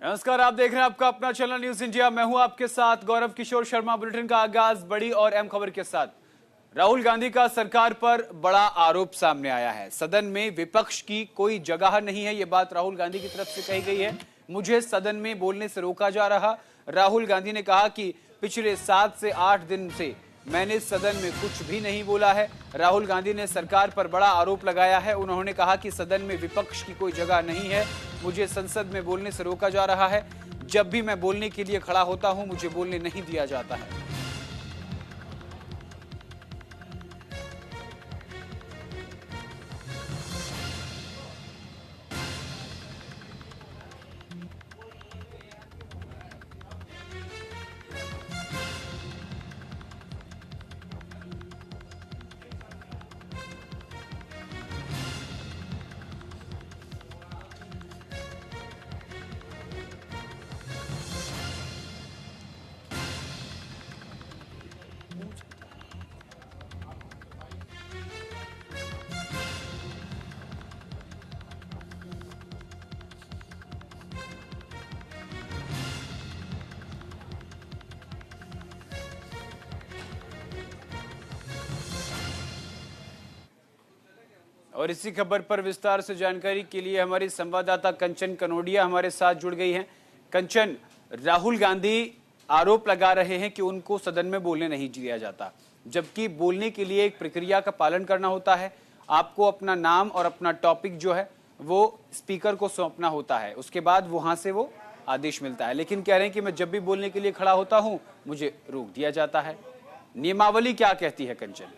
नमस्कार, आप देख रहे हैं आपका अपना चैनल न्यूज इंडिया। मैं हूं आपके साथ गौरव किशोर शर्मा। बुलेटिन का आगाज बड़ी और अहम खबर के साथ। राहुल गांधी का सरकार पर बड़ा आरोप सामने आया है। सदन में विपक्ष की कोई जगह नहीं है, यह बात राहुल गांधी की तरफ से कही गई है। मुझे सदन में बोलने से रोका जा रहा। राहुल गांधी ने कहा कि पिछले 7 से 8 दिन से मैंने सदन में कुछ भी नहीं बोला है। राहुल गांधी ने सरकार पर बड़ा आरोप लगाया है। उन्होंने कहा कि सदन में विपक्ष की कोई जगह नहीं है, मुझे संसद में बोलने से रोका जा रहा है। जब भी मैं बोलने के लिए खड़ा होता हूं, मुझे बोलने नहीं दिया जाता है। और इसी खबर पर विस्तार से जानकारी के लिए हमारी संवाददाता कंचन कनोडिया हमारे साथ जुड़ गई हैं। कंचन, राहुल गांधी आरोप लगा रहे हैं कि उनको सदन में बोलने नहीं दिया जाता, जबकि बोलने के लिए एक प्रक्रिया का पालन करना होता है। आपको अपना नाम और अपना टॉपिक जो है वो स्पीकर को सौंपना होता है, उसके बाद वहां से वो आदेश मिलता है। लेकिन कह रहे हैं कि मैं जब भी बोलने के लिए खड़ा होता हूं, मुझे रोक दिया जाता है। नियमावली क्या कहती है कंचन?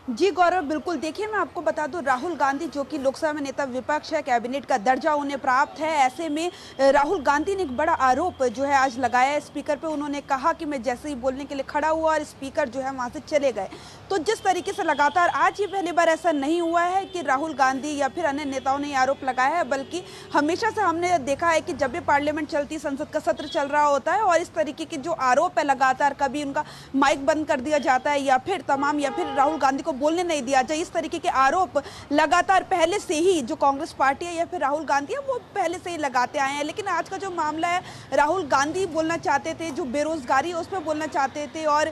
जी गौरव, बिल्कुल। देखिए, मैं आपको बता दूं, राहुल गांधी जो कि लोकसभा में नेता विपक्ष है, कैबिनेट का दर्जा उन्हें प्राप्त है। ऐसे में राहुल गांधी ने एक बड़ा आरोप जो है आज लगाया है स्पीकर पे। उन्होंने कहा कि मैं जैसे ही बोलने के लिए खड़ा हुआ और स्पीकर जो है वहां से चले गए। तो जिस तरीके से लगातार, आज ये पहली बार ऐसा नहीं हुआ है कि राहुल गांधी या फिर अन्य नेताओं ने ये आरोप लगाया है, बल्कि हमेशा से हमने देखा है कि जब भी पार्लियामेंट चलती, संसद का सत्र चल रहा होता है और इस तरीके के जो आरोप है लगातार, कभी उनका माइक बंद कर दिया जाता है या फिर राहुल गांधी को बोलने नहीं दिया जाए, इस तरीके के आरोप लगातार पहले से ही जो कांग्रेस पार्टी है या फिर राहुल गांधी है वो पहले से ही लगाते आए हैं। लेकिन आज का जो मामला है, राहुल गांधी बोलना चाहते थे, जो बेरोजगारी है उस पर बोलना चाहते थे और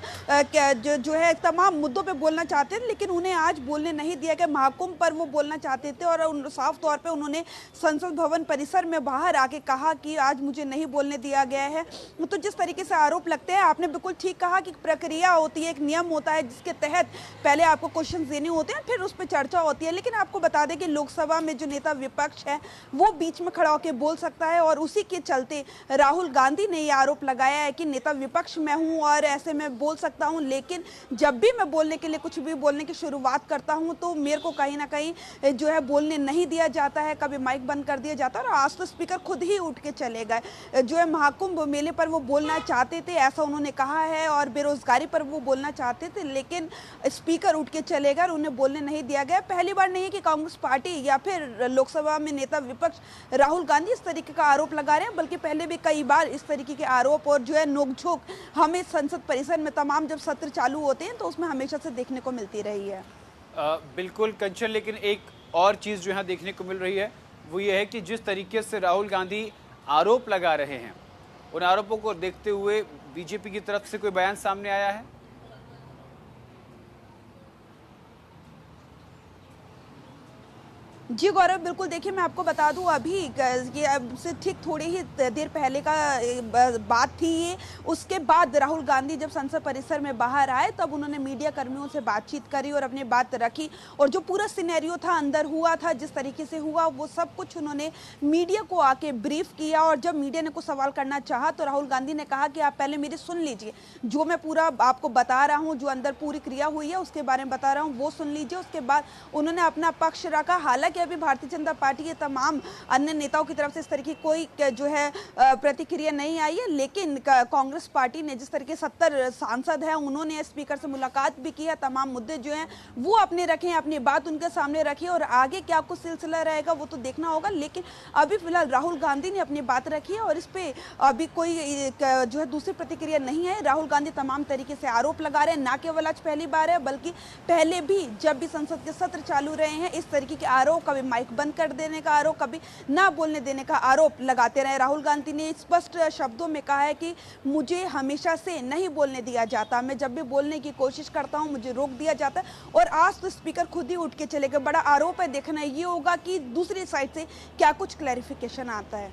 जो है तमाम मुद्दों पे बोलना चाहते थे, लेकिन उन्हें आज बोलने नहीं दिया गया। महाकुंभ पर वो बोलना चाहते थे और साफ तौर पे उन्होंने संसद भवन परिसर में बाहर आके कहा कि आज मुझे नहीं बोलने दिया गया है। तो जिस तरीके से आरोप लगते हैं, आपने बिल्कुल ठीक कहा कि प्रक्रिया होती है, एक नियम होता है जिसके तहत पहले आपको क्वेश्चन देने होते हैं, फिर उस पर चर्चा होती है। लेकिन आपको बता दें कि लोकसभा में जो नेता विपक्ष है वो बीच में खड़ा होकर बोल सकता है और उसी के चलते राहुल गांधी ने ये आरोप लगाया है कि नेता विपक्ष मैं हूं और ऐसे में बोल सकता हूं, लेकिन जब भी मैं बोलने के लिए कुछ भी बोलने की शुरुआत करता हूं तो मेरे को कहीं ना कहीं जो है बोलने नहीं दिया जाता है, कभी माइक बंद कर दिया जाता है। और आज तो स्पीकर खुद ही उठ के चले गए। जो है महाकुंभ मेले पर वो बोलना चाहते थे, ऐसा उन्होंने कहा है, और बेरोजगारी पर वो बोलना चाहते थे, लेकिन स्पीकर उठ के चले गए, उन्हें बोलने नहीं दिया गया। पहली बार नहीं है कि कांग्रेस पार्टी या फिर लोकसभा में नेता विपक्ष राहुल गांधी इस तरीके का आरोप लगा रहे हैं, बल्कि पहले भी कई बार इस तरीके के आरोप और जो है नोकझोंक हमें संसद परिसर में तमाम जब सत्र चालू होते हैं तो उसमें हमेशा से देखने को मिलती रही है। बिल्कुल कंचन, लेकिन एक और चीज जो यहाँ देखने को मिल रही है वो ये है कि जिस तरीके से राहुल गांधी आरोप लगा रहे हैं, उन आरोपों को देखते हुए बीजेपी की तरफ से कोई बयान सामने आया है? जी गौरव, बिल्कुल। देखिए, मैं आपको बता दूं, अभी ये अब से ठीक थोड़ी ही देर पहले का बात थी ये। उसके बाद राहुल गांधी जब संसद परिसर में बाहर आए तब उन्होंने मीडिया कर्मियों से बातचीत करी और अपनी बात रखी, और जो पूरा सिनेरियो था, अंदर हुआ था, जिस तरीके से हुआ, वो सब कुछ उन्होंने मीडिया को आके ब्रीफ किया। और जब मीडिया ने कुछ सवाल करना चाहा तो राहुल गांधी ने कहा कि आप पहले मेरी सुन लीजिए, जो मैं पूरा आपको बता रहा हूँ, जो अंदर पूरी क्रिया हुई है उसके बारे में बता रहा हूँ, वो सुन लीजिए। उसके बाद उन्होंने अपना पक्ष रखा। हालांकि हालांकि अभी भारतीय जनता पार्टी के तमाम अन्य नेताओं की तरफ से इस तरह की कोई जो है प्रतिक्रिया नहीं आई है, लेकिन कांग्रेस पार्टी ने जिस तरह के 70 सांसद हैं उन्होंने स्पीकर से मुलाकात भी की है, तमाम मुद्दे जो हैं वो अपने रखे हैं, अपनी बात उनके सामने रखी है और आगे क्या कुछ सिलसिला रहेगा वो तो देखना होगा। लेकिन अभी फिलहाल राहुल गांधी ने अपनी बात रखी है और इस पे अभी कोई जो है दूसरी प्रतिक्रिया नहीं है। राहुल गांधी तमाम तरीके से आरोप लगा रहे हैं, ना केवल आज पहली बार है बल्कि पहले भी जब भी संसद के सत्र चालू रहे हैं इस तरीके के आरोप, कभी माइक बंद कर देने का आरोप, कभी ना बोलने देने का आरोप लगाते रहे। राहुल गांधी ने स्पष्ट शब्दों में कहा है कि मुझे हमेशा से नहीं बोलने दिया जाता, मैं जब भी बोलने की कोशिश करता हूं मुझे रोक दिया जाता है और आज तो स्पीकर खुद ही उठ के चले गए। बड़ा आरोप है, देखना ये होगा कि दूसरी साइड से क्या कुछ क्लैरिफिकेशन आता है।